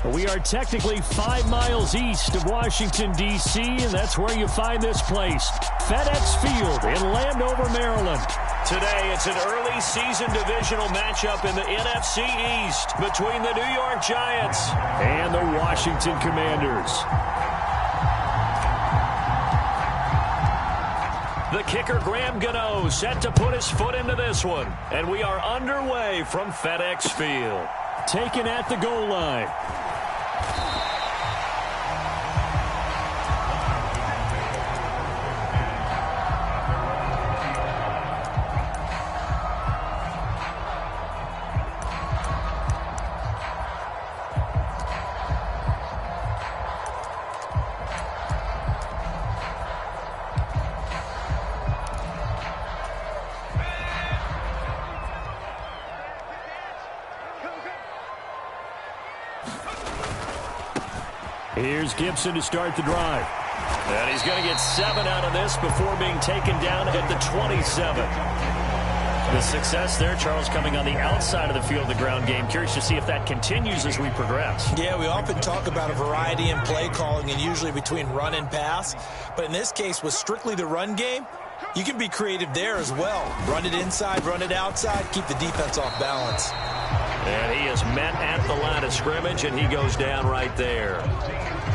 We are technically 5 miles east of Washington, D.C., and that's where you find this place, FedEx Field in Landover, Maryland. Today, it's an early season divisional matchup in the NFC East between the New York Giants and the Washington Commanders. The kicker, Graham Gano, set to put his foot into this one. And we are underway from FedEx Field. Taken at the goal line. Here's Gibson to start the drive. And he's going to get 7 out of this before being taken down at the 27. The success there, Charles, coming on the outside of the field, the ground game. Curious to see if that continues as we progress. Yeah, we often talk about a variety in play calling and usually between run and pass. But in this case, with strictly the run game, you can be creative there as well. Run it inside, run it outside, keep the defense off balance. And he is met at the line of scrimmage, and he goes down right there.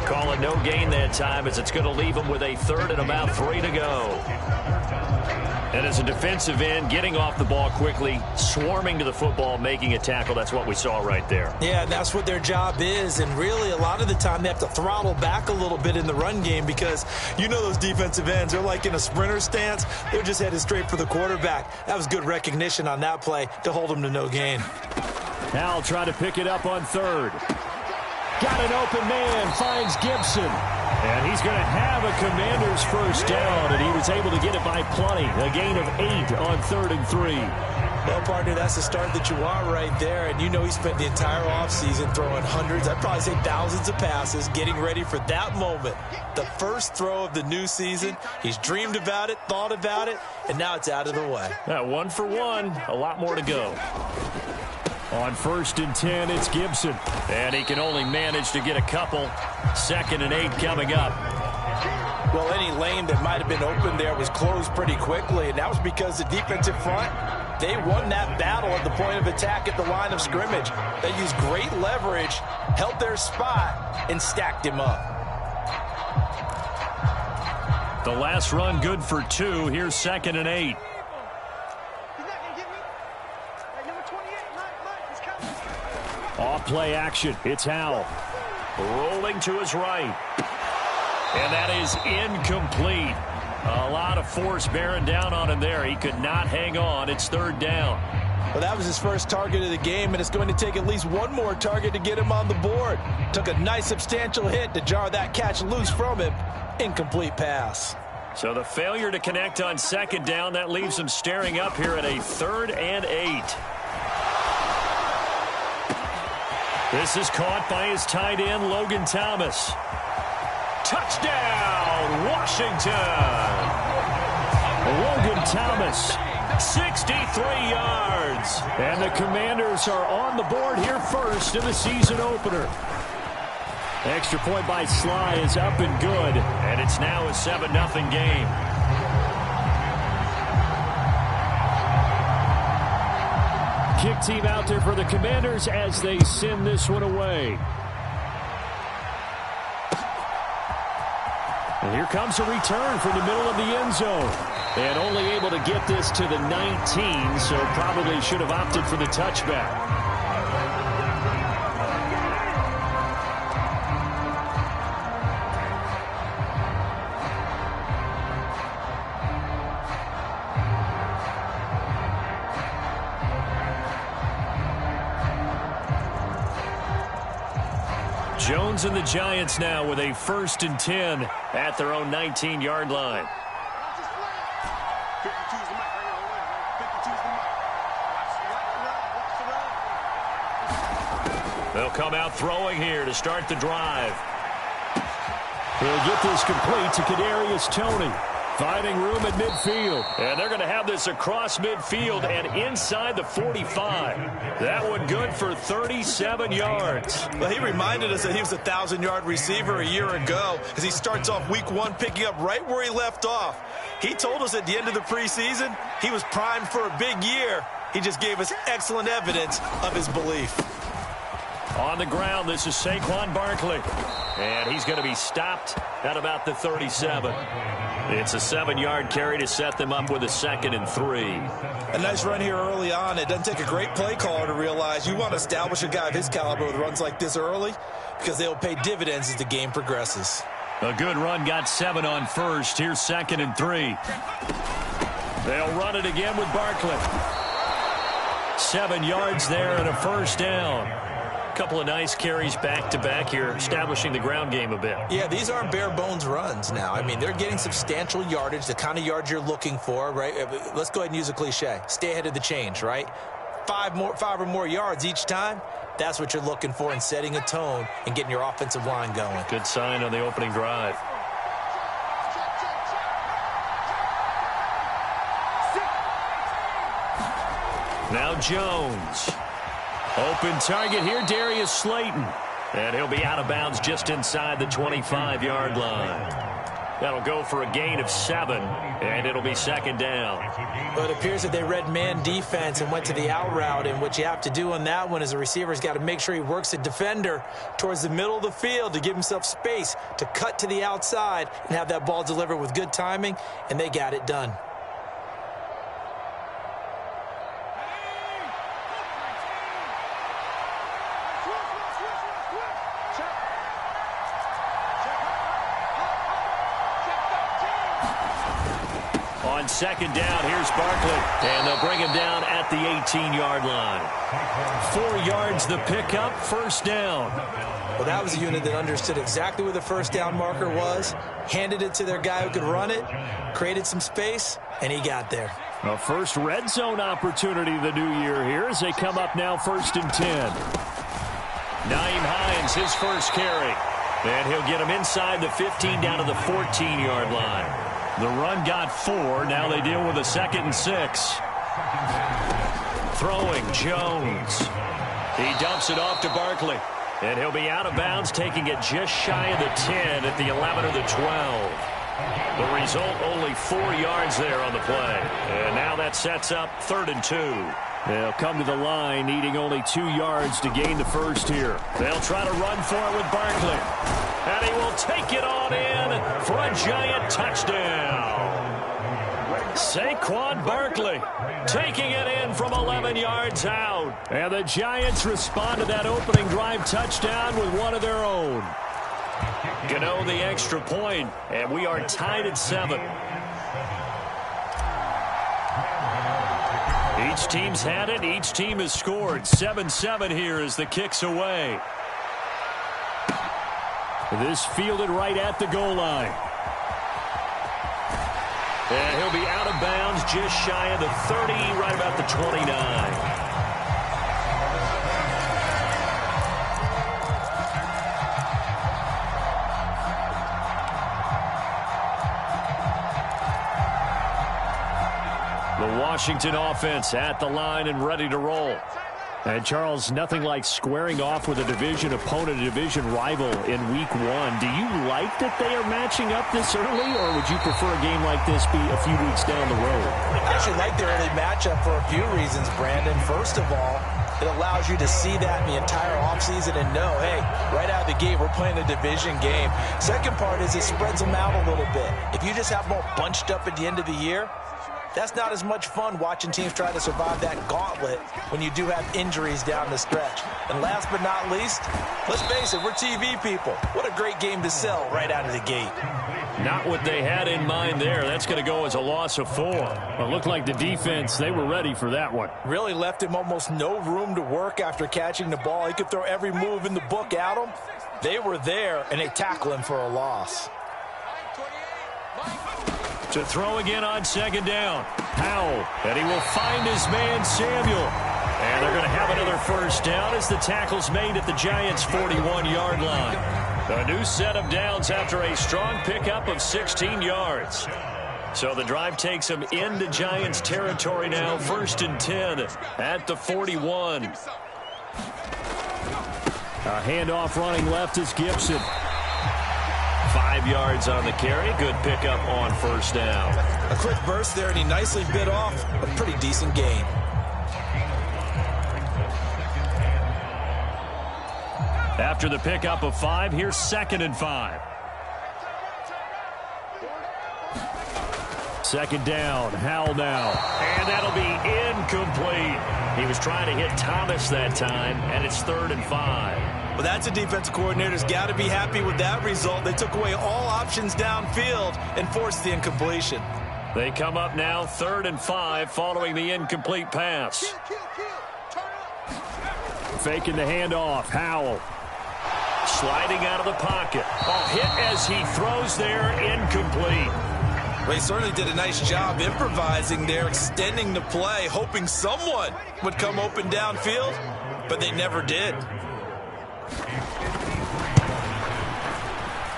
Call it no gain that time as it's going to leave him with a 3rd and about 3 to go. And as a defensive end, getting off the ball quickly, swarming to the football, making a tackle, that's what we saw right there. Yeah, that's what their job is, and really a lot of the time they have to throttle back a little bit in the run game because you know those defensive ends, they're like in a sprinter stance. They're just headed straight for the quarterback. That was good recognition on that play to hold them to no gain. Howell trying to pick it up on 3rd. Got an open man, finds Gibson. And he's going to have a Commanders first down, and he was able to get it by plenty. A gain of 8 on 3rd and 3. Well, partner, that's the start that you want right there. And you know he spent the entire offseason throwing hundreds, I'd probably say thousands of passes, getting ready for that moment. The first throw of the new season. He's dreamed about it, thought about it, and now it's out of the way. 1 for 1, a lot more to go. On 1st and 10, it's Gibson. And he can only manage to get a couple. 2nd and 8 coming up. Well, any lane that might have been open there was closed pretty quickly, and that was because the defensive front, they won that battle at the point of attack at the line of scrimmage. They used great leverage, held their spot, and stacked him up. The last run good for 2. Here's 2nd and 8. Off play action. It's Howell. Rolling to his right. And that is incomplete. A lot of force bearing down on him there. He could not hang on. It's 3rd down. Well, that was his first target of the game, and it's going to take at least one more target to get him on the board. Took a nice substantial hit to jar that catch loose from him. Incomplete pass. So the failure to connect on 2nd down, that leaves him staring up here at a 3rd and 8. This is caught by his tight end, Logan Thomas. Touchdown, Washington! Logan Thomas. 63 yards. And the Commanders are on the board here first in the season opener. Extra point by Sly is up and good. And it's now a 7-0 game. Kick team out there for the Commanders as they send this one away. And here comes a return from the middle of the end zone. And only able to get this to the 19, so probably should have opted for the touchback. Jones and the Giants now with a 1st and 10 at their own 19-yard line. They'll come out throwing here to start the drive. He'll get this complete to Kadarius Toney. Finding room at midfield. And they're going to have this across midfield and inside the 45. That one good for 37 yards. Well, he reminded us that he was a 1,000-yard receiver a year ago as he starts off week 1 picking up right where he left off. He told us at the end of the preseason he was primed for a big year. He just gave us excellent evidence of his belief. On the ground, this is Saquon Barkley. And he's going to be stopped at about the 37. It's a 7-yard carry to set them up with a 2nd and 3. A nice run here early on. It doesn't take a great play caller to realize you want to establish a guy of his caliber with runs like this early because they'll pay dividends as the game progresses. A good run got 7 on first. Here's 2nd and 3. They'll run it again with Barkley. 7 yards there and a first down. Couple of nice carries back-to-back here, establishing the ground game a bit. Yeah, these aren't bare-bones runs now. I mean, they're getting substantial yardage, the kind of yards you're looking for, right? Let's go ahead and use a cliche. Stay ahead of the change, right? 5 or more yards each time, that's what you're looking for in setting a tone and getting your offensive line going. Good sign on the opening drive. Now Jones. Open target here, Darius Slayton. And he'll be out of bounds just inside the 25-yard line. That'll go for a gain of 7, and it'll be 2nd down. Well, it appears that they read man defense and went to the out route, and what you have to do on that one is the receiver's got to make sure he works the defender towards the middle of the field to give himself space to cut to the outside and have that ball delivered with good timing, and they got it done. On 2nd down, here's Barkley. And they'll bring him down at the 18-yard line. 4 yards the pickup, 1st down. Well, that was a unit that understood exactly where the first down marker was, handed it to their guy who could run it, created some space, and he got there. A first red zone opportunity the new year here as they come up now 1st and 10. Nyheim Hines, his first carry. And he'll get him inside the 15 down to the 14-yard line. The run got 4. Now they deal with a 2nd and 6. Throwing Jones. He dumps it off to Barkley. And he'll be out of bounds, taking it just shy of the 10 at the 11 or the 12. The result, only 4 yards there on the play. And now that sets up 3rd and 2. They'll come to the line, needing only 2 yards to gain the first here. They'll try to run for it with Barkley. And he will take it on in for a giant touchdown. Saquon Barkley taking it in from 11 yards out. And the Giants respond to that opening drive touchdown with one of their own. Gano the extra point, and we are tied at 7. Each team's had it. Each team has scored. 7-7 here as the kick's away. This fielded right at the goal line. And he'll be out of bounds just shy of the 30, right about the 29. The Washington offense at the line and ready to roll. And, Charles, nothing like squaring off with a division opponent, a division rival in Week 1. Do you like that they are matching up this early, or would you prefer a game like this be a few weeks down the road? I actually like the early matchup for a few reasons, Brandon. First of all, it allows you to see that in the entire offseason and know, hey, right out of the gate, we're playing a division game. Second part is it spreads them out a little bit. If you just have them all bunched up at the end of the year, that's not as much fun watching teams try to survive that gauntlet when you do have injuries down the stretch. And last but not least, let's face it, we're TV people. What a great game to sell right out of the gate. Not what they had in mind there. That's going to go as a loss of 4. It looked like the defense, they were ready for that one. Really left him almost no room to work after catching the ball. He could throw every move in the book at him. They were there, and they tackle him for a loss. To throw again on 2nd down. Powell, and he will find his man Samuel. And they're going to have another first down as the tackle's made at the Giants' 41-yard line. A new set of downs after a strong pickup of 16 yards. So the drive takes them into Giants territory now. 1st and 10 at the 41. A handoff running left is Gibson. 5 yards on the carry. Good pickup on 1st down. A quick burst there, and he nicely bit off a pretty decent gain. After the pickup of 5, here's 2nd and 5. 2nd down, Howell now. And that'll be incomplete. He was trying to hit Thomas that time, and it's 3rd and 5. Well, that's a defensive coordinator's got to be happy with that result. They took away all options downfield and forced the incompletion. They come up now 3rd and 5 following the incomplete pass. Faking the handoff, Howell. Sliding out of the pocket. Oh, hit as he throws there, incomplete. They certainly did a nice job improvising there, extending the play, hoping someone would come open downfield, but they never did.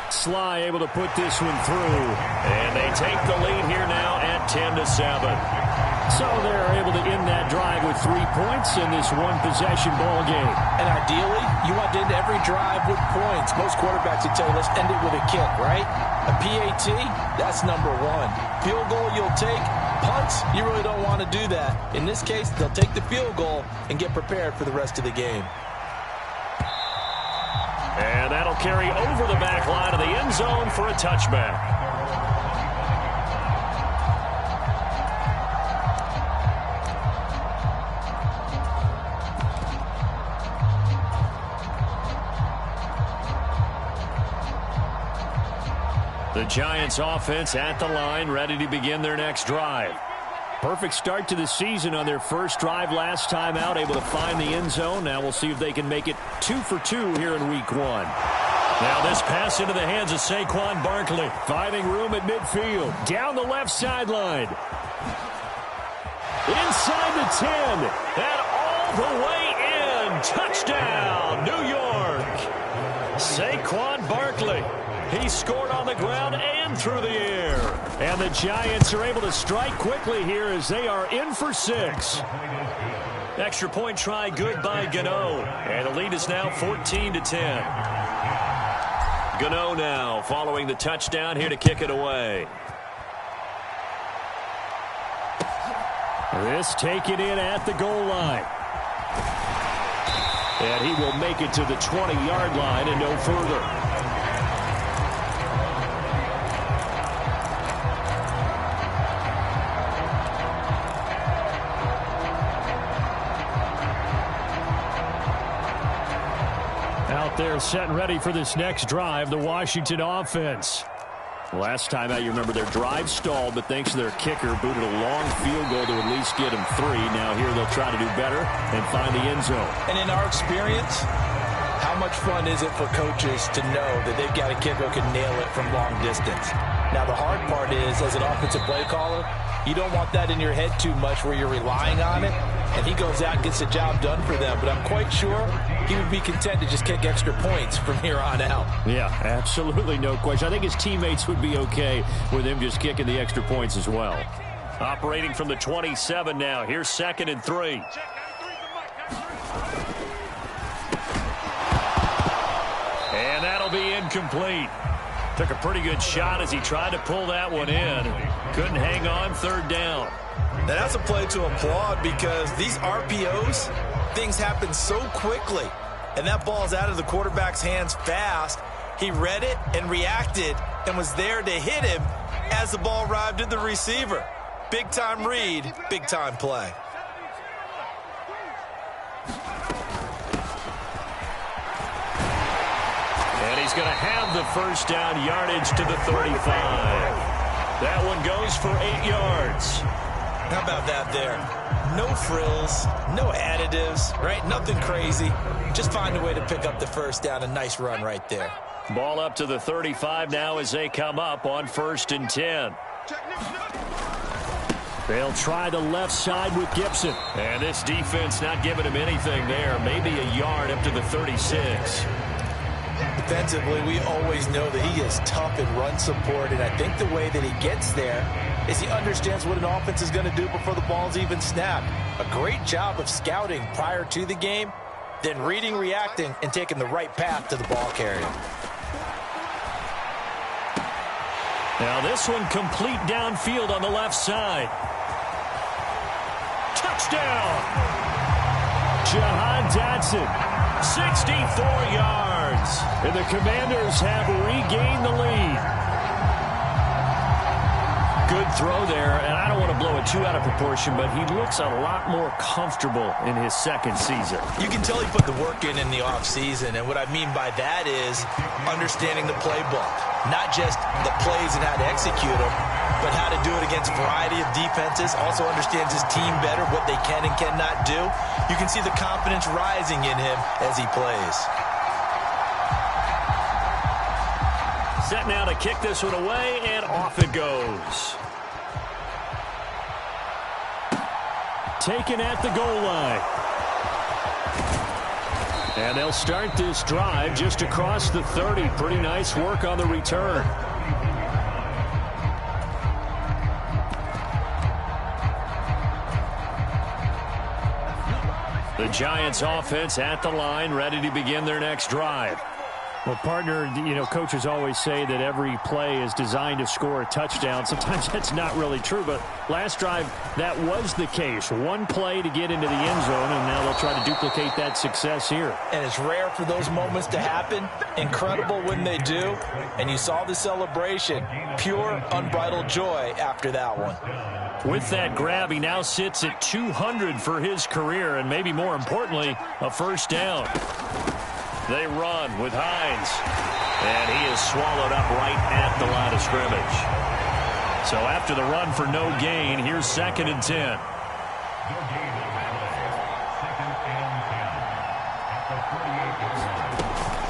Sly able to put this one through. And they take the lead here now at 10-7. So they're able to end that drive with 3 points in this one-possession ball game. And ideally, you want to end every drive with points. Most quarterbacks would tell you, let's end it with a kick, right? A PAT, that's number 1. Field goal you'll take. Punts, you really don't want to do that. In this case, they'll take the field goal and get prepared for the rest of the game. And that'll carry over the back line of the end zone for a touchback. The Giants offense at the line, ready to begin their next drive. Perfect start to the season on their first drive last time out, able to find the end zone. Now we'll see if they can make it 2 for 2 here in week 1. Now this pass into the hands of Saquon Barkley. Finding room at midfield. Down the left sideline. Inside the 10. And all the way in. Touchdown, New York. Saquon Barkley. He scored on the ground and through the air. And the Giants are able to strike quickly here as they are in for 6. Extra point try good by Gano. And the lead is now 14-10. Gano now following the touchdown here to kick it away. This taken in at the goal line. And he will make it to the 20-yard line and no further. They're set and ready for this next drive, the Washington offense. Last time out, you remember their drive stalled, but thanks to their kicker, booted a long field goal to at least get them 3. Now here they'll try to do better and find the end zone. And in our experience, how much fun is it for coaches to know that they've got a kicker who can nail it from long distance? Now the hard part is, as an offensive play caller, you don't want that in your head too much where you're relying on it, and he goes out and gets the job done for them. But I'm quite sure he would be content to just kick extra points from here on out. Yeah, absolutely no question. I think his teammates would be okay with him just kicking the extra points as well. Operating from the 27 now. Here's 2nd and 3. And that'll be incomplete. Took a pretty good shot as he tried to pull that one in. Couldn't hang on. 3rd down. Now that's a play to applaud because these RPOs, things happen so quickly. And that ball's out of the quarterback's hands fast. He read it and reacted and was there to hit him as the ball arrived at the receiver. Big time read, big time play. And he's going to have the 1st down, yardage to the 35. That one goes for 8 yards. How about that there? No frills, no additives, right? Nothing crazy. Just find a way to pick up the 1st down. A nice run right there. Ball up to the 35 now as they come up on 1st and 10. They'll try the left side with Gibson. And this defense not giving him anything there. Maybe a yard up to the 36. Defensively, we always know that he is tough in run support, and I think the way that he gets there is he understands what an offense is going to do before the ball's even snapped. A great job of scouting prior to the game, then reading, reacting, and taking the right path to the ball carrier. Now this one complete downfield on the left side. Touchdown! Jahan Dotson, 64 yards. And the Commanders have regained the lead. Good throw there, and I don't want to blow it too out of proportion, but he looks a lot more comfortable in his second season. You can tell he put the work in the offseason, and what I mean by that is understanding the playbook. Not just the plays and how to execute them, but how to do it against a variety of defenses. Also understands his team better, what they can and cannot do. You can see the confidence rising in him as he plays. Set now to kick this one away, and off it goes. Taken at the goal line. And they'll start this drive just across the 30. Pretty nice work on the return. The Giants offense at the line, ready to begin their next drive. Well, partner, coaches always say that every play is designed to score a touchdown. Sometimes that's not really true, but last drive, that was the case. One play to get into the end zone, and now they'll try to duplicate that success here. And it's rare for those moments to happen. Incredible when they do. And you saw the celebration. Pure, unbridled joy after that one. With that grab, he now sits at 200 for his career, and maybe more importantly, a first down. They run with Hines. And he is swallowed up right at the line of scrimmage. So after the run for no gain, here's 2nd and 10.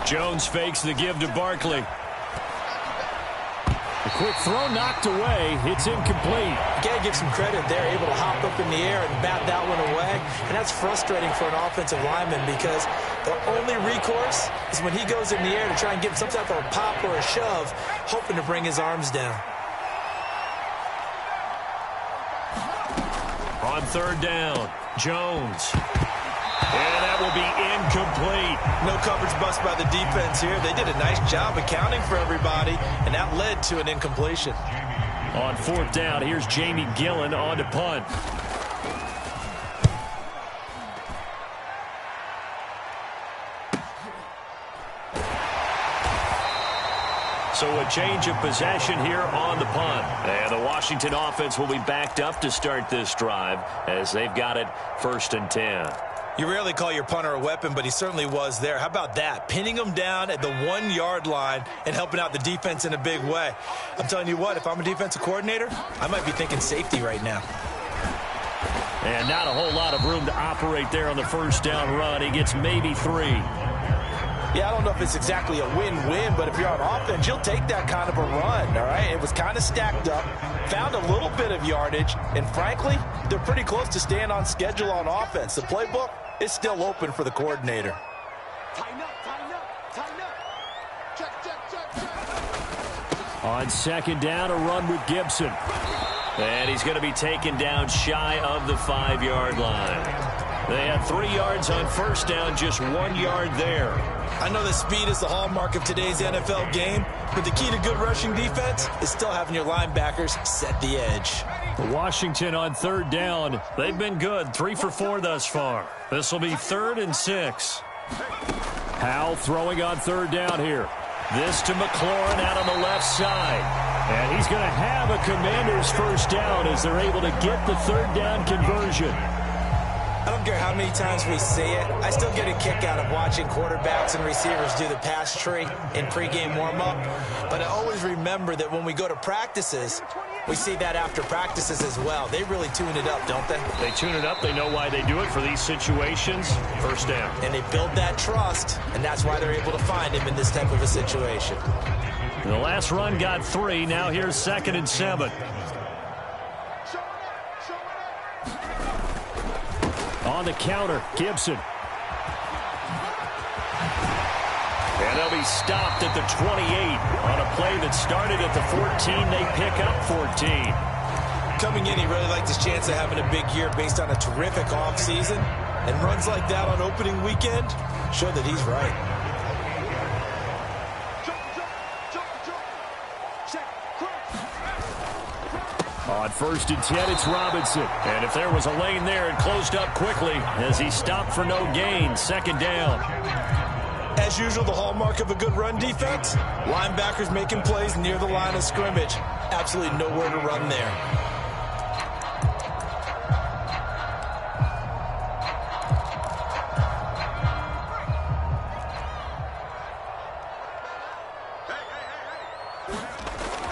Jones fakes the give to Barkley. A quick throw knocked away. It's incomplete. You got to give some credit. They're able to hop up in the air and bat that one away. And that's frustrating for an offensive lineman because the only recourse is when he goes in the air to try and get some type of a pop or a shove, hoping to bring his arms down. On 3rd down, Jones. And that will be incomplete. No coverage bust by the defense here. They did a nice job accounting for everybody, and that led to an incompletion. On 4th down, here's Jamie Gillen on to punt. So a change of possession here on the punt. And the Washington offense will be backed up to start this drive as they've got it 1st and 10. You rarely call your punter a weapon, but he certainly was there. How about that? Pinning him down at the 1-yard line and helping out the defense in a big way. I'm telling you what, if I'm a defensive coordinator, I might be thinking safety right now. And not a whole lot of room to operate there on the first down run. He gets maybe 3. Yeah, I don't know if it's exactly a win-win, but if you're on offense, you'll take that kind of a run, all right? It was kind of stacked up, found a little bit of yardage, and frankly, they're pretty close to staying on schedule on offense. The playbook is still open for the coordinator. Tighten up, tighten up, tighten up. Check, check, check, check. On 2nd down, a run with Gibson. And he's going to be taken down shy of the 5-yard line. They had 3 yards on first down, just 1 yard there. I know that speed is the hallmark of today's NFL game, but the key to good rushing defense is still having your linebackers set the edge. Washington on 3rd down. They've been good, 3 for 4 thus far. This will be 3rd and 6. Howell throwing on 3rd down here. This to McLaurin out on the left side. And he's going to have a Commanders first down as they're able to get the 3rd down conversion. I don't care how many times we see it. I still get a kick out of watching quarterbacks and receivers do the pass tree in pregame warm-up. But I always remember that when we go to practices, we see that after practices as well. They really tune it up, don't they? They tune it up. They know why they do it for these situations. First down. And they build that trust, and that's why they're able to find him in this type of a situation. The last run got 3. Now here's 2nd and 7. On the counter, Gibson. And they'll be stopped at the 28 on a play that started at the 14. They pick up 14. Coming in, he really liked his chance of having a big year based on a terrific offseason. And runs like that on opening weekend show that he's right. On 1st and 10, it's Robinson. And if there was a lane there, it closed up quickly as he stopped for no gain. 2nd down. As usual, the hallmark of a good run defense, linebackers making plays near the line of scrimmage. Absolutely nowhere to run there.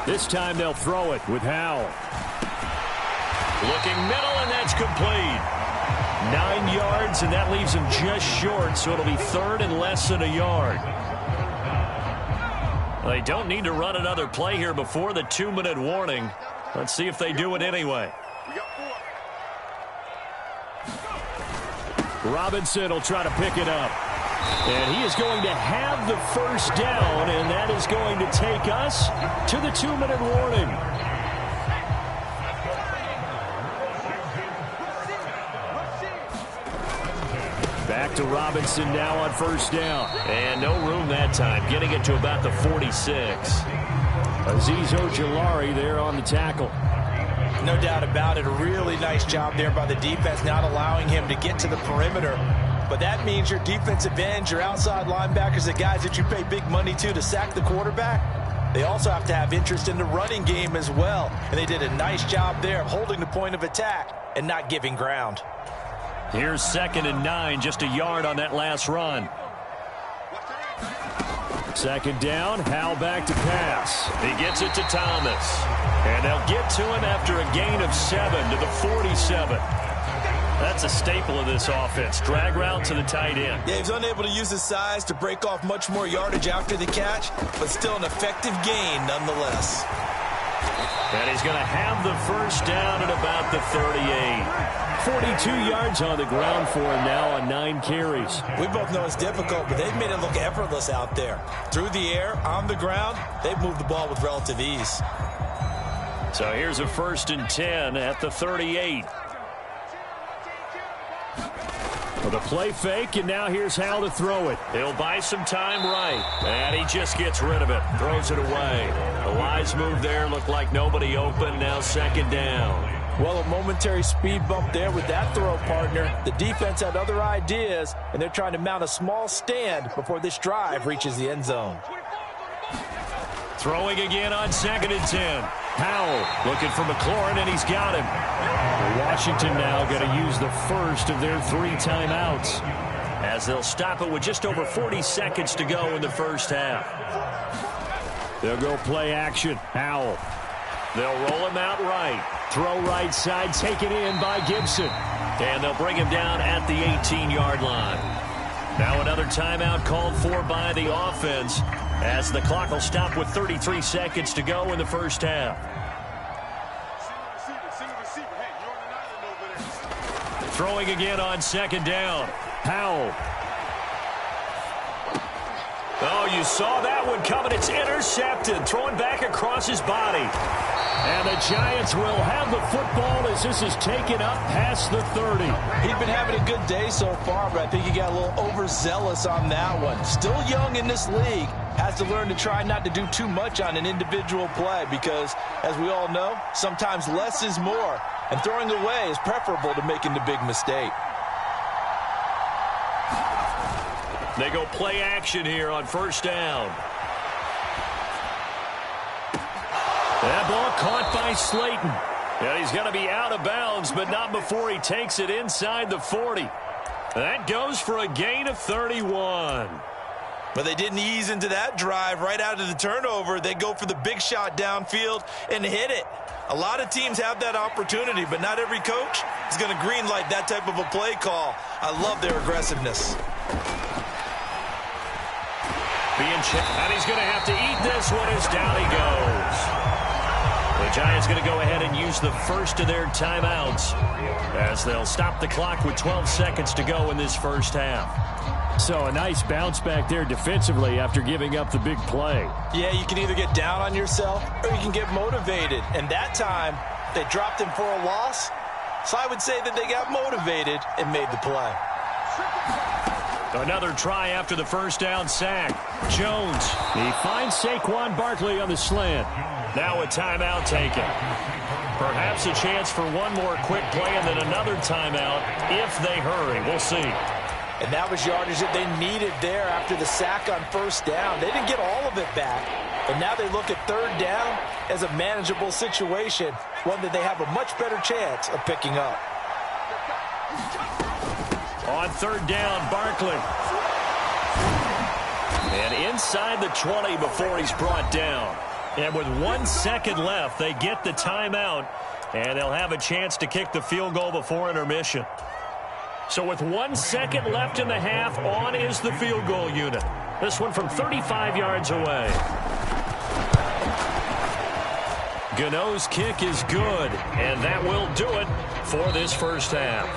This time they'll throw it with Howell. Looking middle, and that's complete. 9 yards, and that leaves him just short, so it'll be 3rd and less than a yard. They don't need to run another play here before the 2-minute warning. Let's see if they do it anyway. Robinson will try to pick it up. And he is going to have the 1st down, and that is going to take us to the 2-minute warning. Back to Robinson now on 1st down. And no room that time, getting it to about the 46. Azeez Ojulari there on the tackle. No doubt about it. A really nice job there by the defense, not allowing him to get to the perimeter. But that means your defensive ends, your outside linebackers, the guys that you pay big money to sack the quarterback, they also have to have interest in the running game as well. And they did a nice job there of holding the point of attack and not giving ground. Here's 2nd and 9, just a yard on that last run. 2nd down, Howell back to pass. He gets it to Thomas. And they'll get to him after a gain of 7 to the 47. That's a staple of this offense. Drag route to the tight end. Yeah, he's unable to use his size to break off much more yardage after the catch, but still an effective gain nonetheless. And he's going to have the 1st down at about the 38. 42 yards on the ground for him now on 9 carries. We both know it's difficult, but they've made it look effortless out there. Through the air, on the ground, they've moved the ball with relative ease. So here's a 1st and 10 at the 38. With a play fake, and now here's Howell to throw it. He'll buy some time right, and he just gets rid of it, throws it away. The wise move there looked like nobody open, now 2nd down. Well, a momentary speed bump there with that throw, partner. The defense had other ideas, and they're trying to mount a small stand before this drive reaches the end zone. Throwing again on 2nd and 10. Howell looking for McLaurin, and he's got him. Washington now going to use the 1st of their 3 timeouts, as they'll stop it with just over 40 seconds to go in the 1st half. They'll go play action. Howell. They'll roll him out right. Throw right side, taken in by Gibson. And they'll bring him down at the 18-yard line. Now another timeout called for by the offense, as the clock will stop with 33 seconds to go in the 1st half. Throwing again on 2nd down. Howell. Oh, you saw that one coming. It's intercepted. Throwing back across his body. And the Giants will have the football as this is taken up past the 30. He'd been having a good day so far, but I think he got a little overzealous on that one. Still young in this league. Has to learn to try not to do too much on an individual play because, as we all know, sometimes less is more. And throwing away is preferable to making the big mistake. They go play action here on 1st down. That ball caught by Slayton. Yeah, he's going to be out of bounds, but not before he takes it inside the 40. That goes for a gain of 31. But they didn't ease into that drive right out of the turnover. They go for the big shot downfield and hit it. A lot of teams have that opportunity, but not every coach is going to greenlight that type of a play call. I love their aggressiveness. And he's going to have to eat this one as down he goes. The Giants going to go ahead and use the 1st of their timeouts as they'll stop the clock with 12 seconds to go in this 1st half. So a nice bounce back there defensively after giving up the big play. Yeah, you can either get down on yourself or you can get motivated. And that time, They dropped him for a loss. So I would say that they got motivated and made the play. Another try after the first down sack. Jones. He finds Saquon Barkley on the slant. Now a timeout taken. Perhaps a chance for one more quick play and then another timeout if they hurry. We'll see. And that was yardage that they needed there after the sack on first down. They didn't get all of it back, but now they look at third down as a manageable situation, one that they have a much better chance of picking up. On third down, Barkley. And inside the 20 before he's brought down. And with 1 second left, they get the timeout, and they'll have a chance to kick the field goal before intermission. So with 1 second left in the half, on is the field goal unit. This one from 35 yards away. Gano's kick is good, and that will do it for this first half.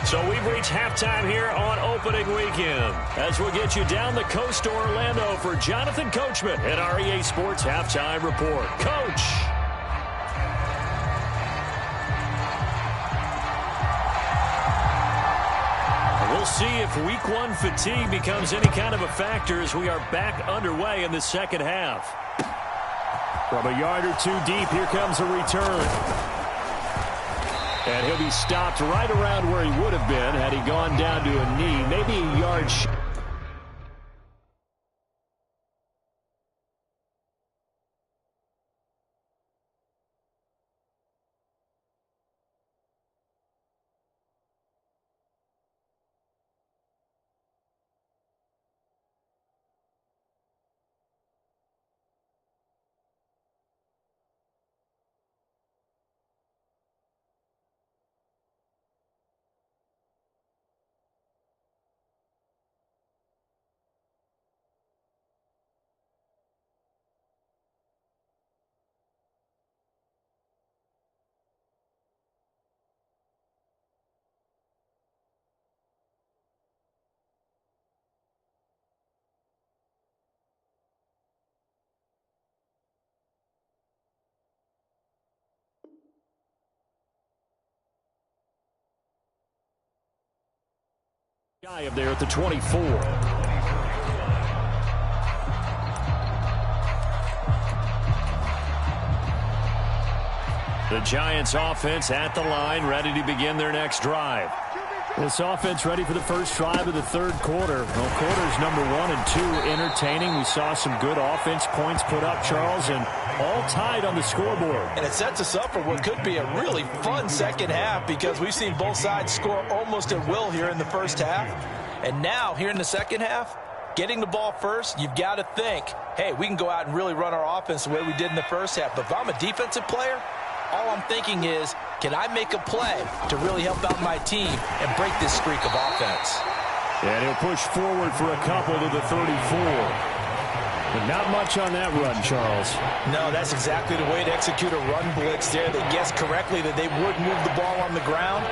So we've reached halftime here on opening weekend, as we'll get you down the coast to Orlando for Jonathan Coachman at our EA Sports Halftime Report. Coach! We'll see if week one fatigue becomes any kind of a factor as we are back underway in the second half. From a yard or two deep, here comes a return. And he'll be stopped right around where he would have been had he gone down to a knee, maybe a yard short. Guy up there at the 24. The Giants offense at the line, ready to begin their next drive. This offense ready for the first drive of the third quarter. Well, quarters number 1 and 2 entertaining. We saw some good offense points put up, Charles, and all tied on the scoreboard. And it sets us up for what could be a really fun second half because we've seen both sides score almost at will here in the first half. And now, here in the second half, getting the ball first, you've got to think, hey, we can go out and really run our offense the way we did in the first half. But if I'm a defensive player, all I'm thinking is, can I make a play to really help out my team and break this streak of offense? And he'll push forward for a couple to the 34. But not much on that run, Charles. No, that's exactly the way to execute a run blitz there. They guessed correctly that they would move the ball on the ground,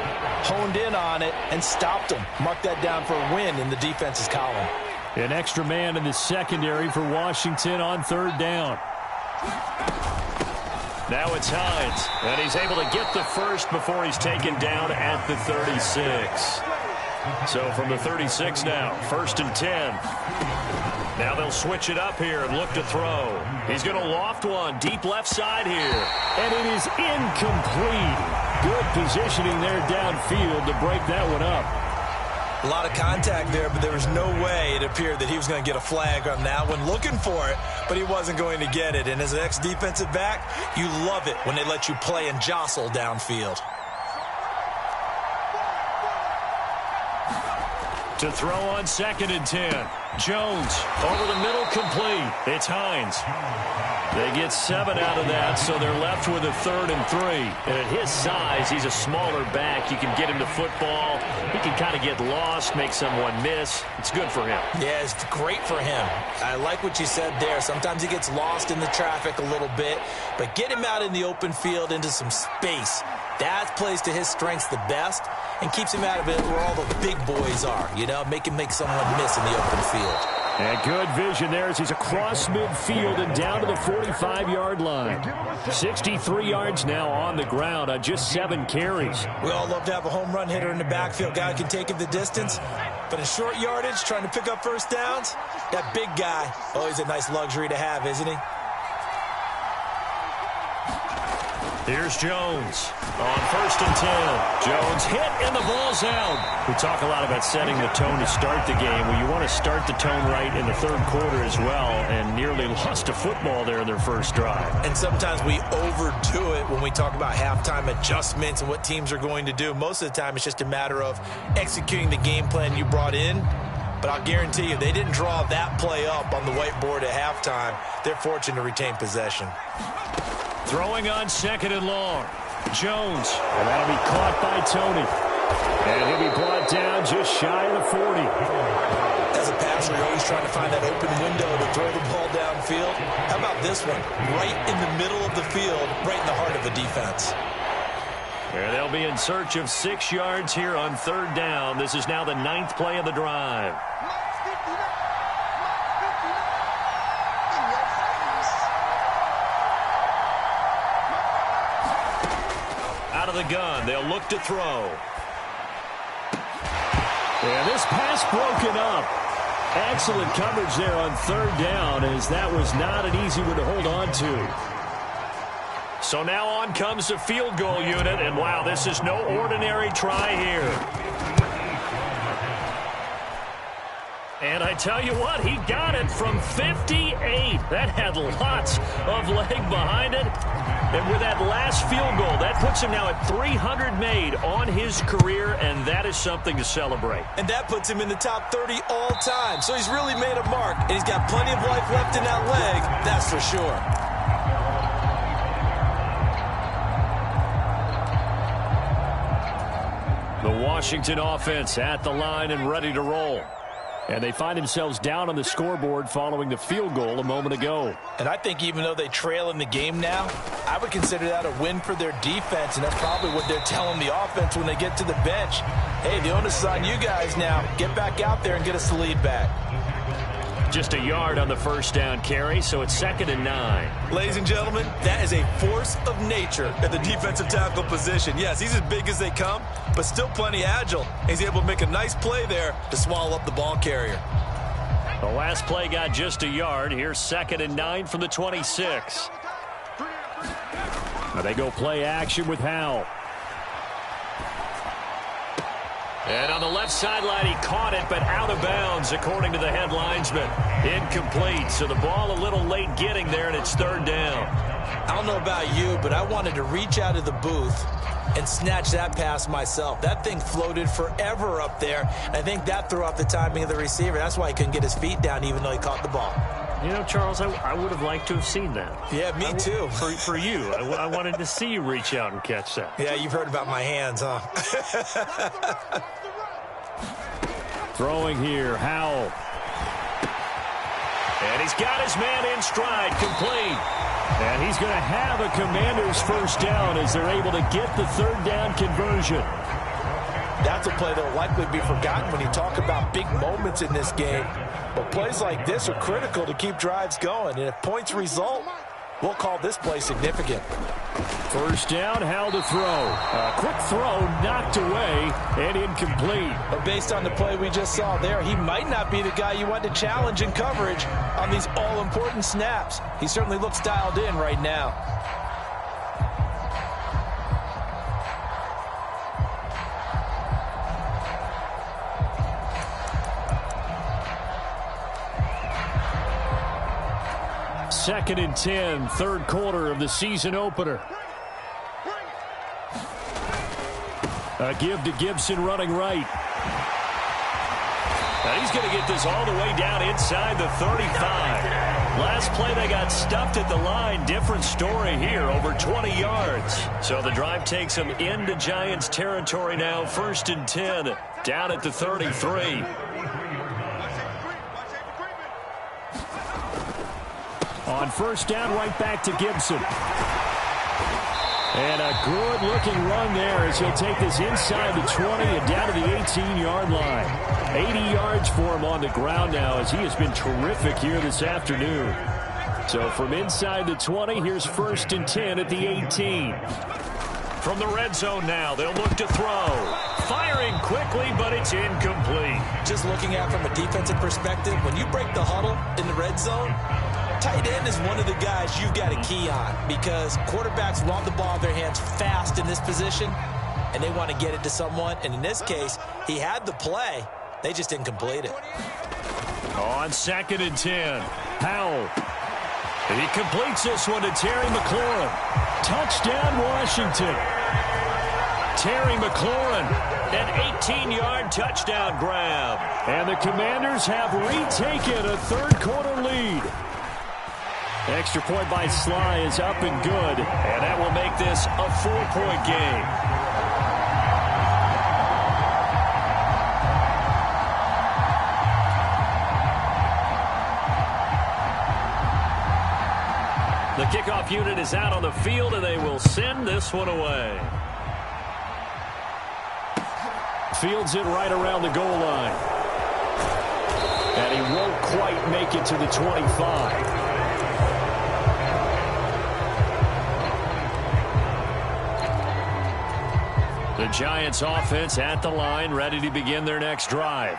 honed in on it, and stopped them. Mark that down for a win in the defense's column. An extra man in the secondary for Washington on third down. Now it's Hines, and he's able to get the first before he's taken down at the 36. So from the 36 now, 1st and 10. Now they'll switch it up here and look to throw. He's going to loft one deep left side here. And it is incomplete. Good positioning there downfield to break that one up. A lot of contact there, but there was no way it appeared that he was going to get a flag on that one. Looking for it, but he wasn't going to get it. And as an ex-defensive back, you love it when they let you play and jostle downfield. To throw on 2nd and 10. Jones over the middle, complete. It's Hines. They get 7 out of that, so they're left with a 3rd and 3. And at his size, he's a smaller back. You can get him to football. He can kind of get lost, make someone miss. It's good for him. Yeah, it's great for him. I like what you said there. Sometimes he gets lost in the traffic a little bit, but get him out in the open field into some space. That plays to his strengths the best and keeps him out of it where all the big boys are, you know, make him make someone miss in the open field. And good vision there as he's across midfield and down to the 45-yard line. 63 yards now on the ground on just 7 carries. We all love to have a home run hitter in the backfield. Guy can take it the distance. But in short yardage, trying to pick up first downs, that big guy, always a nice luxury to have, isn't he? Here's Jones on 1st and 10. Jones hit and the ball's out. We talk a lot about setting the tone to start the game. Well, you want to start the tone right in the 3rd quarter as well, and nearly lost a football there in their first drive. And sometimes we overdo it when we talk about halftime adjustments and what teams are going to do. Most of the time it's just a matter of executing the game plan you brought in. But I'll guarantee you, they didn't draw that play up on the whiteboard at halftime. They're fortunate to retain possession. Throwing on 2nd and long. Jones. And that'll be caught by Tony. And he'll be brought down just shy of the 40. As a passer, you're always trying to find that open window to throw the ball downfield. How about this one? Right in the middle of the field, right in the heart of the defense. And they'll be in search of 6 yards here on 3rd down. This is now the 9th play of the drive. Out of the gun, they'll look to throw. And this pass broken up. Excellent coverage there on 3rd down, as that was not an easy one to hold on to. So now on comes the field goal unit, and wow, this is no ordinary try here. And I tell you what, he got it from 58. That had lots of leg behind it. And with that last field goal, that puts him now at 300 made on his career, and that is something to celebrate. And that puts him in the top 30 all time. So he's really made a mark, and he's got plenty of life left in that leg, that's for sure. The Washington offense at the line and ready to roll. And they find themselves down on the scoreboard following the field goal a moment ago. And I think even though they trail in the game now, I would consider that a win for their defense, and that's probably what they're telling the offense when they get to the bench. Hey, the onus is on you guys now. Get back out there and get us the lead back. Just a yard on the 1st down carry, so it's 2nd and 9. Ladies and gentlemen, that is a force of nature at the defensive tackle position. Yes, he's as big as they come, but still plenty agile. He's able to make a nice play there to swallow up the ball carrier. The last play got just a yard. Here's 2nd and 9 from the 26. Now they go play action with Howell. And on the left sideline, he caught it, but out of bounds, according to the head linesman. Incomplete, so the ball a little late getting there, and it's 3rd down. I don't know about you, but I wanted to reach out of the booth and snatch that pass myself. That thing floated forever up there, and I think that threw off the timing of the receiver. That's why he couldn't get his feet down, even though he caught the ball. You know, Charles, I would have liked to have seen that. Yeah, me too. For you. I wanted to see you reach out and catch that. Yeah, you've heard about my hands, huh? Throwing here, Howell. And he's got his man in stride, complete. And he's going to have a Commanders 1st down as they're able to get the 3rd down conversion. That's a play that will likely be forgotten when you talk about big moments in this game. But plays like this are critical to keep drives going. And if points result, we'll call this play significant. 1st down, Howell to throw. A quick throw knocked away and incomplete. But based on the play we just saw there, he might not be the guy you want to challenge in coverage on these all-important snaps. He certainly looks dialed in right now. Second and 10, 3rd quarter of the season opener. A give to Gibson running right. Now he's going to get this all the way down inside the 35. Last play they got stuffed at the line. Different story here, over 20 yards. So the drive takes them into Giants territory now. 1st and 10, down at the 33. On 1st down, right back to Gibson. And a good-looking run there as he'll take this inside the 20 and down to the 18-yard line. 80 yards for him on the ground now as he has been terrific here this afternoon. So from inside the 20, here's 1st and 10 at the 18. From the red zone now, they'll look to throw. Firing quickly, but it's incomplete. Just looking at it from a defensive perspective, when you break the huddle in the red zone, tight end is one of the guys you've got to key on because quarterbacks want the ball in their hands fast in this position, and they want to get it to someone. And in this case, he had the play. They just didn't complete it. On 2nd and 10, Powell. He completes this one to Terry McLaurin. Touchdown, Washington. Terry McLaurin, an 18-yard touchdown grab. And the Commanders have retaken a third-quarter lead. Extra point by Sly is up and good. And that will make this a 4-point game. The kickoff unit is out on the field, and they will send this one away. Fields it right around the goal line. And he won't quite make it to the 25. The Giants offense at the line, ready to begin their next drive.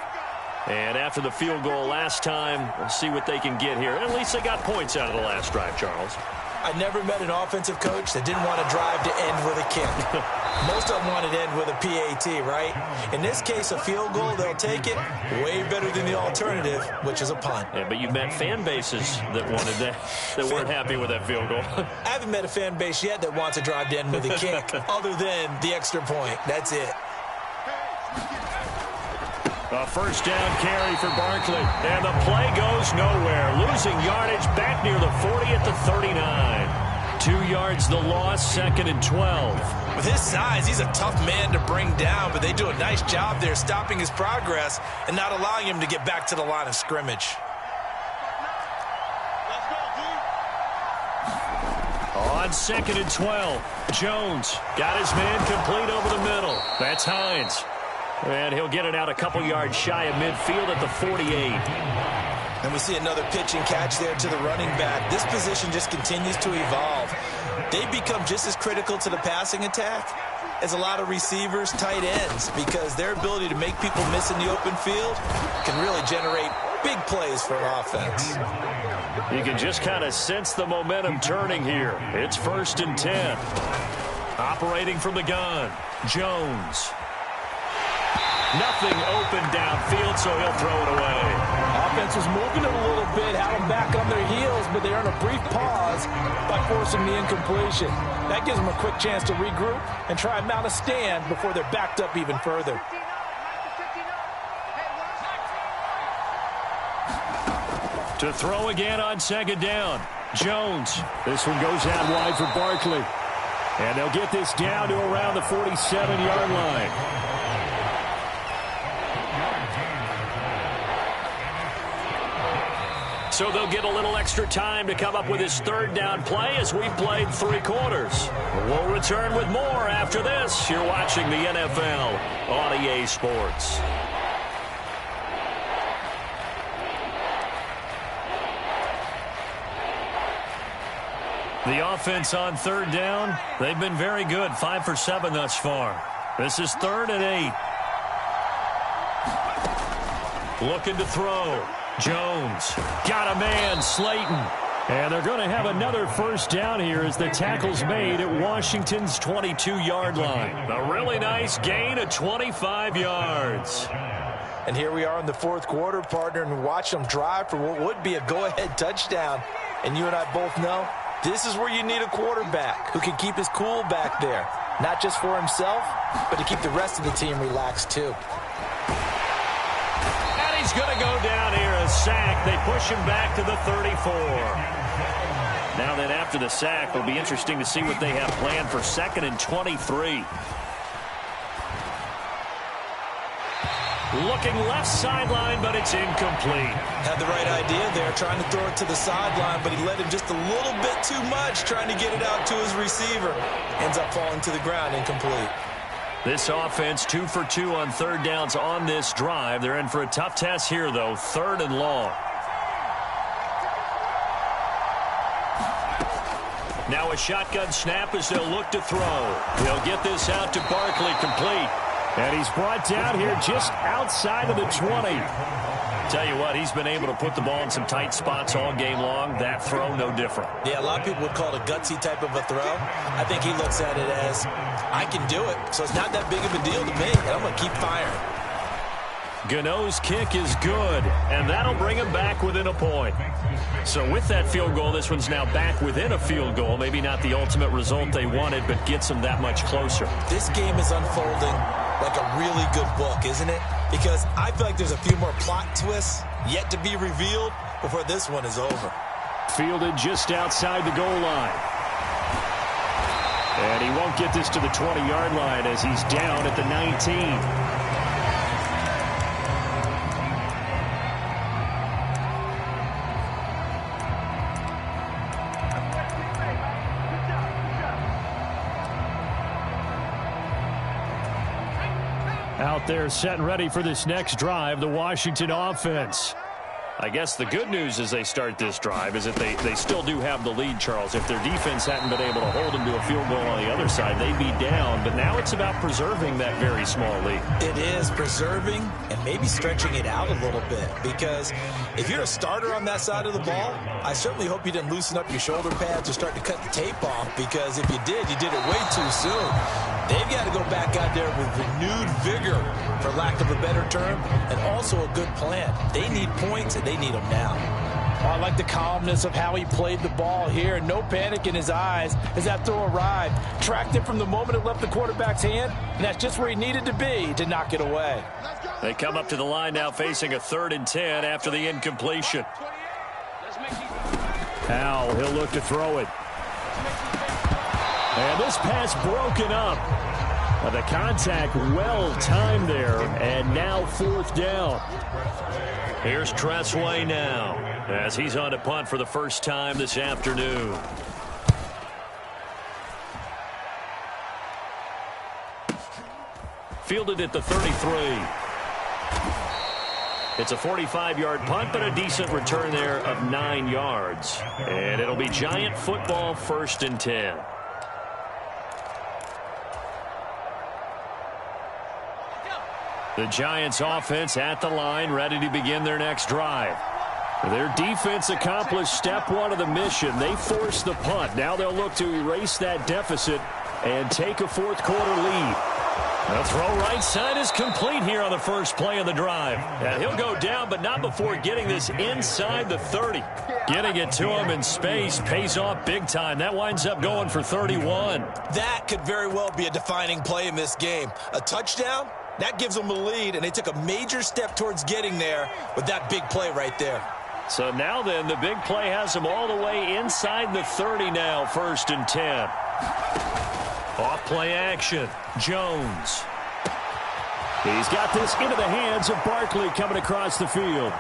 And after the field goal last time, we'll see what they can get here. At least they got points out of the last drive, Charles. I never met an offensive coach that didn't want to drive to end with a kick. Most of them wanted to end with a PAT, right? In this case, a field goal, they'll take it. Way better than the alternative, which is a punt. Yeah, but you've met fan bases that wanted that, that weren't happy with that field goal. I haven't met a fan base yet that wants to drive to end with a kick, other than the extra point. That's it. A first down carry for Barkley. And the play goes nowhere. Losing yardage back near the 40 at the 39. 2 yards the loss, 2nd and 12. With his size, he's a tough man to bring down, but they do a nice job there stopping his progress and not allowing him to get back to the line of scrimmage. On 2nd and 12, Jones got his man complete over the middle. That's Hines. And he'll get it out a couple yards shy of midfield at the 48. And we see another pitch and catch there to the running back. This position just continues to evolve. They become just as critical to the passing attack as a lot of receivers, tight ends, because their ability to make people miss in the open field can really generate big plays for an offense. You can just kind of sense the momentum turning here. It's 1st and 10. Operating from the gun, Jones. Nothing open downfield, so he'll throw it away. Offense was moving it a little bit, had them back on their heels, but they're in a brief pause by forcing the incompletion. That gives them a quick chance to regroup and try and mount a stand before they're backed up even further. To throw again on 2nd down, Jones. This one goes out wide for Barkley. And they'll get this down to around the 47-yard line. So they'll get a little extra time to come up with his 3rd down play as we've played 3 quarters. We'll return with more after this. You're watching the NFL on EA Sports. The offense on 3rd down, they've been very good. 5 for 7 thus far. This is 3rd and 8. Looking to throw. Jones got a man, Slayton. And they're going to have another first down here as the tackle's made at Washington's 22-yard line. A really nice gain of 25 yards. And here we are in the 4th quarter, partner, and watch them drive for what would be a go-ahead touchdown. And you and I both know this is where you need a quarterback who can keep his cool back there. Not just for himself, but to keep the rest of the team relaxed too. He's going to go down here, a sack. They push him back to the 34. Now then, after the sack, it'll be interesting to see what they have planned for 2nd and 23. Looking left sideline, but it's incomplete. Had the right idea there, trying to throw it to the sideline, but he led him just a little bit too much, trying to get it out to his receiver. Ends up falling to the ground, incomplete. This offense 2 for 2 on third downs on this drive. They're in for a tough test here, though. 3rd and long. Now a shotgun snap as they'll look to throw. He'll get this out to Barkley, complete. And he's brought down here just outside of the 20. Tell you what, he's been able to put the ball in some tight spots all game long. That throw, no different. Yeah, a lot of people would call it a gutsy type of a throw. I think he looks at it as, I can do it, so it's not that big of a deal to me, and I'm going to keep firing. Gano's kick is good, and that'll bring him back within a point. So with that field goal, this one's now back within a field goal. Maybe not the ultimate result they wanted, but gets them that much closer. This game is unfolding like a really good book, isn't it? Because I feel like there's a few more plot twists yet to be revealed before this one is over. Fielded just outside the goal line. And he won't get this to the 20-yard line as he's down at the 19. Out there set and ready for this next drive, the Washington offense. I guess the good news as they start this drive is that they still do have the lead, Charles. If their defense hadn't been able to hold them to a field goal on the other side, they'd be down. But now it's about preserving that very small lead. It is preserving and maybe stretching it out a little bit. Because if you're a starter on that side of the ball, I certainly hope you didn't loosen up your shoulder pads or start to cut the tape off. Because if you did it way too soon. They've got to go back out there with renewed vigor, for lack of a better term, and also a good plan. They need points, and they need them now. Oh, I like the calmness of how he played the ball here. No panic in his eyes as that throw arrived. Tracked it from the moment it left the quarterback's hand, and that's just where he needed to be to knock it away. They come up to the line now facing a 3rd and 10 after the incompletion. Howell, he'll look to throw it. And this pass broken up. The contact well-timed there, and now 4th down. Here's Tressway now as he's on to punt for the first time this afternoon. Fielded at the 33. It's a 45-yard punt, but a decent return there of 9 yards. And it'll be Giant football, 1st and 10. The Giants offense at the line, ready to begin their next drive. Their defense accomplished step 1 of the mission. They forced the punt. Now they'll look to erase that deficit and take a 4th quarter lead. The throw right side is complete here on the first play of the drive. And he'll go down, but not before getting this inside the 30. Getting it to him in space pays off big time. That winds up going for 31. That could very well be a defining play in this game. A touchdown? That gives them a lead, and they took a major step towards getting there with that big play right there. So now then, the big play has them all the way inside the 30 now, 1st and 10. Off play action, Jones. He's got this into the hands of Barkley coming across the field.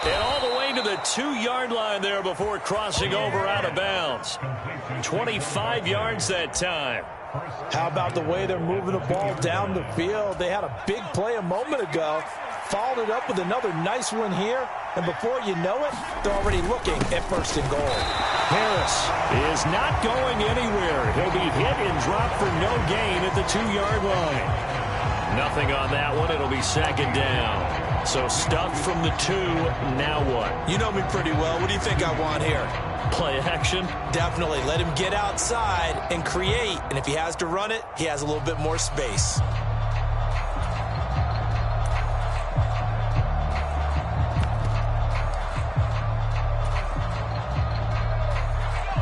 And all the way to the 2-yard line there before crossing over out of bounds. 25 yards that time. How about the way they're moving the ball down the field? They had a big play a moment ago, followed it up with another nice one here, and before you know it, they're already looking at 1st and goal. Harris is not going anywhere. He'll be hit and dropped for no gain at the 2-yard line. Nothing on that one. It'll be 2nd down. So stuffed from the 2. Now what? You know me pretty well. What do you think I want here? Play action? Definitely. Let him get outside and create. And if he has to run it, he has a little bit more space.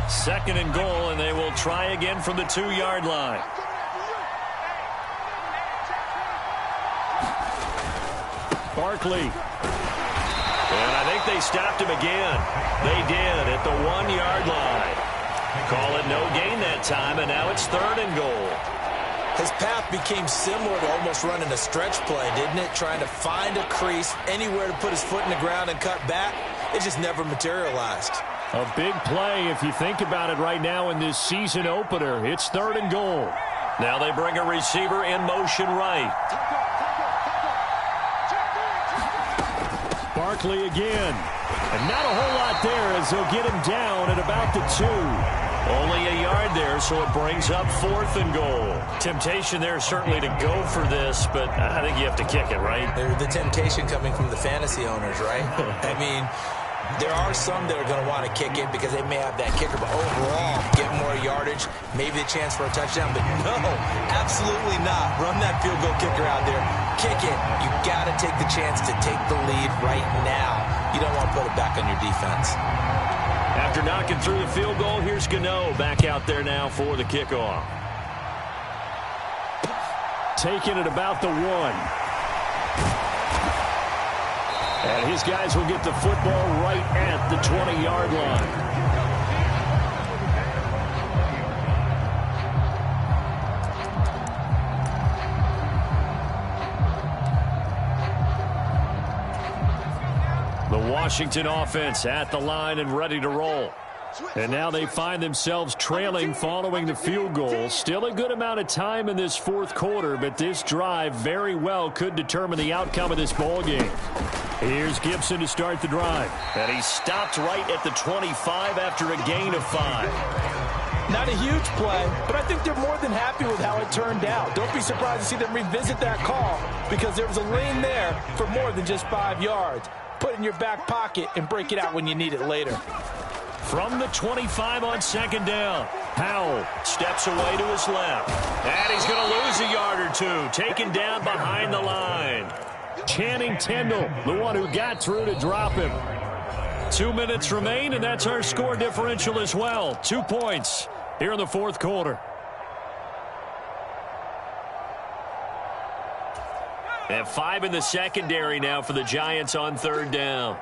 Second and goal, and they will try again from the 2-yard line. Barkley. And I think they stopped him again. They did at the 1-yard line. Call it no gain that time, and now it's 3rd and goal. His path became similar to almost running a stretch play, didn't it? Trying to find a crease, anywhere to put his foot in the ground and cut back. It just never materialized. A big play if you think about it right now in this season opener. It's 3rd and goal. Now they bring a receiver in motion right. Barkley again. And not a whole lot there as they'll get him down at about the 2. Only a yard there, so it brings up 4th and goal. Temptation there certainly to go for this, but I think you have to kick it, right? The temptation coming from the fantasy owners, right? I mean, there are some that are going to want to kick it because they may have that kicker, but overall, get more yardage, maybe a chance for a touchdown. But no, absolutely not. Run that field goal kicker out there. Kick it. You got to take the chance to take the lead right now. You don't want to put it back on your defense. After knocking through the field goal, here's Gano back out there now for the kickoff. Taking it about the 1. And his guys will get the football right at the 20-yard line. The Washington offense at the line and ready to roll. And now they find themselves trailing following the field goal. Still a good amount of time in this 4th quarter, but this drive very well could determine the outcome of this ball game. Here's Gibson to start the drive. And he stopped right at the 25 after a gain of 5. Not a huge play, but I think they're more than happy with how it turned out. Don't be surprised to see them revisit that call because there was a lane there for more than just 5 yards. Put it in your back pocket and break it out when you need it later. From the 25 on 2nd down, Howell steps away to his left. And he's going to lose a yard or 2, taken down behind the line. Channing Tindall, the one who got through to drop him. 2 minutes remain, and that's our score differential as well. 2 points here in the 4th quarter. And 5 in the secondary now for the Giants on 3rd down.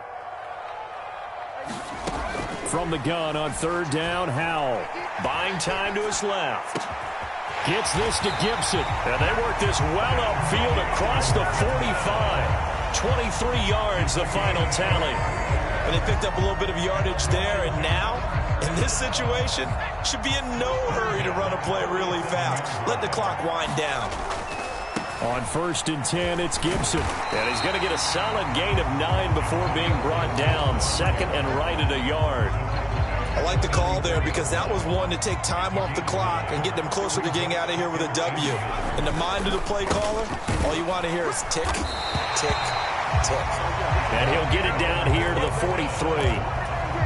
From the gun on 3rd down, Howell. Buying time to his left. Gets this to Gibson. And they work this well upfield across the 45. 23 yards, the final tally. And they picked up a little bit of yardage there, and now, in this situation, should be in no hurry to run a play really fast. Let the clock wind down. On 1st and 10, it's Gibson. And he's going to get a solid gain of 9 before being brought down. 2nd and right at a yard. I like the call there because that was one to take time off the clock and get them closer to getting out of here with a W. In the mind of the play caller, all you want to hear is tick, tick, tick. And he'll get it down here to the 43.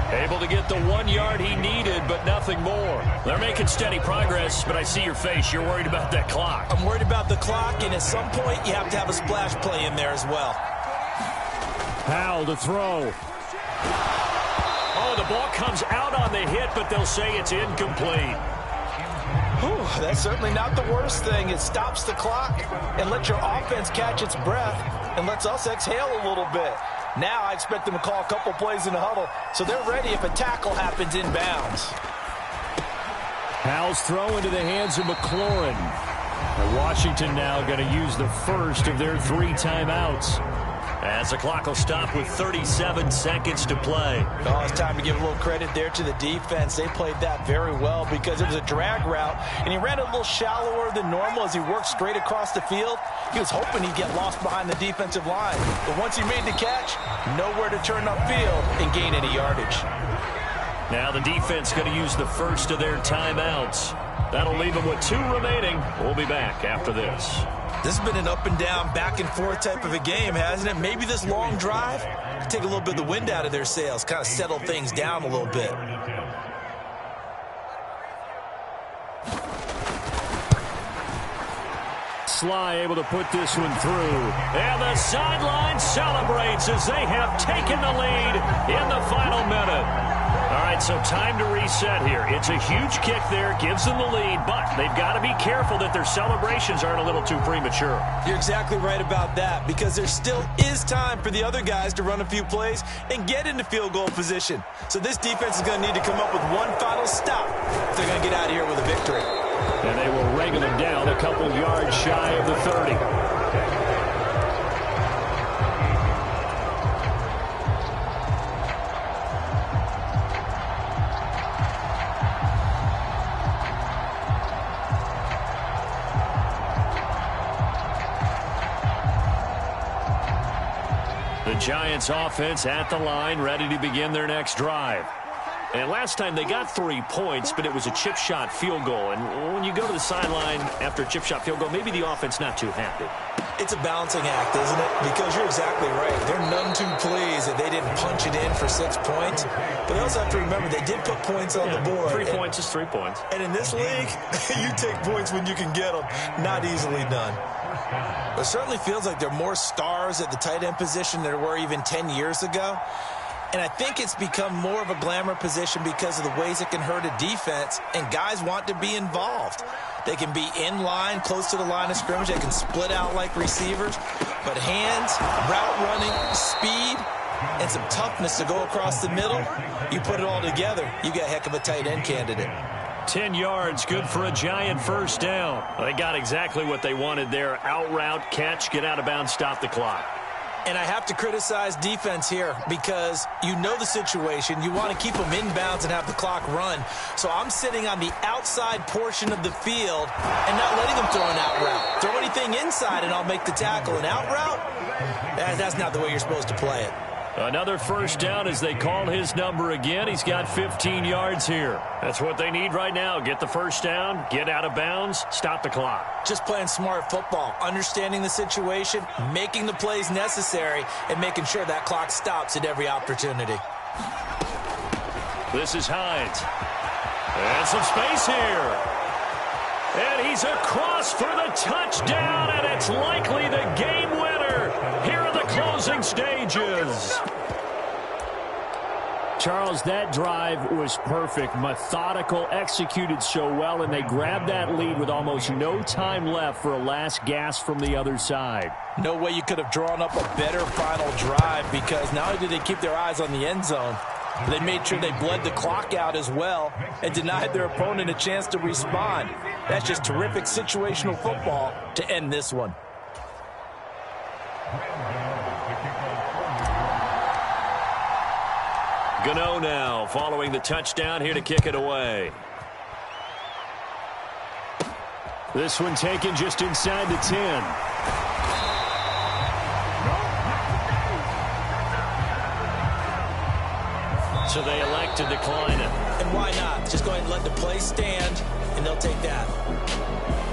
Able to get the 1 yard he needed, but nothing more. They're making steady progress, but I see your face. You're worried about that clock. I'm worried about the clock, and at some point, you have to have a splash play in there as well. Howell to throw. Oh, the ball comes out on the hit, but they'll say it's incomplete. Whew, that's certainly not the worst thing. It stops the clock and lets your offense catch its breath and lets us exhale a little bit. Now I expect them to call a couple plays in the huddle, so they're ready if a tackle happens inbounds. Howell's throw into the hands of McLaurin. And Washington now going to use the first of their 3 timeouts. As the clock will stop with 37 seconds to play. Oh, it's time to give a little credit there to the defense. They played that very well because it was a drag route, and he ran a little shallower than normal as he worked straight across the field. He was hoping he'd get lost behind the defensive line. But once he made the catch, nowhere to turn upfield and gain any yardage. Now the defense going to use the first of their timeouts. That'll leave them with 2 remaining. We'll be back after this. This has been an up and down, back and forth type of a game, hasn't it? Maybe this long drive could take a little bit of the wind out of their sails, kind of settle things down a little bit. Sly able to put this one through. And the sideline celebrates as they have taken the lead in the final minute. All right, so time to reset here. It's a huge kick there, gives them the lead, but they've got to be careful that their celebrations aren't a little too premature. You're exactly right about that, because there still is time for the other guys to run a few plays and get into field goal position. So this defense is going to need to come up with one final stop if they're going to get out of here with a victory. And they will wrangle him down a couple yards shy of the 30. The Giants offense at the line, ready to begin their next drive. And last time they got 3 points, but it was a chip shot field goal. And when you go to the sideline after a chip shot field goal, maybe the offense not too happy. It's a balancing act, isn't it? Because you're exactly right. They're none too pleased that they didn't punch it in for 6 points. But they also have to remember they did put points on the board. 3 points is 3 points. And in this league, you take points when you can get them. Not easily done. It certainly feels like there are more stars at the tight end position than there were even 10 years ago. And I think it's become more of a glamour position because of the ways it can hurt a defense, and guys want to be involved. They can be in line, close to the line of scrimmage. They can split out like receivers. But hands, route running, speed, and some toughness to go across the middle, you put it all together, you got a heck of a tight end candidate. 10 yards, good for a Giant first down. They got exactly what they wanted there. Out route, catch, get out of bounds, stop the clock. And I have to criticize defense here because you know the situation. You want to keep them inbounds and have the clock run. So I'm sitting on the outside portion of the field and not letting them throw an out route. Throw anything inside and I'll make the tackle. An out route? That's not the way you're supposed to play it. Another first down as they call his number again. He's got 15 yards here. That's what they need right now. Get the first down, get out of bounds, stop the clock. Just playing smart football, understanding the situation, making the plays necessary, and making sure that clock stops at every opportunity. This is Hines. And some space here. And he's across for the touchdown, and it's likely the game winner here in the closing stages. Charles, that drive was perfect. Methodical, executed so well, and they grabbed that lead with almost no time left for a last gasp from the other side. No way you could have drawn up a better final drive, because not only did they keep their eyes on the end zone, they made sure they bled the clock out as well and denied their opponent a chance to respond. That's just terrific situational football to end this one. Gano now following the touchdown here to kick it away. This one taken just inside the 10. So they elect to decline it. And why not? Just go ahead and let the play stand, and they'll take that.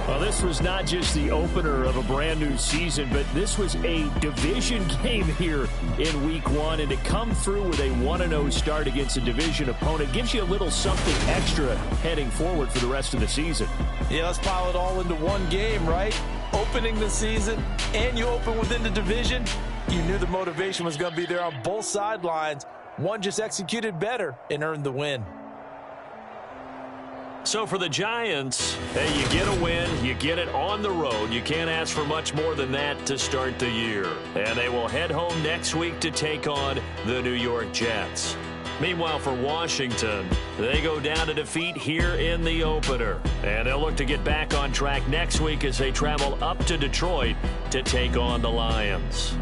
Well, this was not just the opener of a brand new season, but this was a division game here in week 1. And to come through with a 1-0 start against a division opponent gives you a little something extra heading forward for the rest of the season. Yeah, let's pile it all into one game, right? Opening the season, and you open within the division. You knew the motivation was going to be there on both sidelines. One just executed better and earned the win. So for the Giants, hey, you get a win, you get it on the road. You can't ask for much more than that to start the year. And they will head home next week to take on the New York Jets. Meanwhile, for Washington, they go down to defeat here in the opener. And they'll look to get back on track next week as they travel up to Detroit to take on the Lions.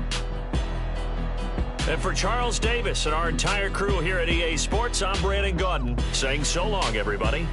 And for Charles Davis and our entire crew here at EA Sports, I'm Brandon Gaudin saying so long, everybody.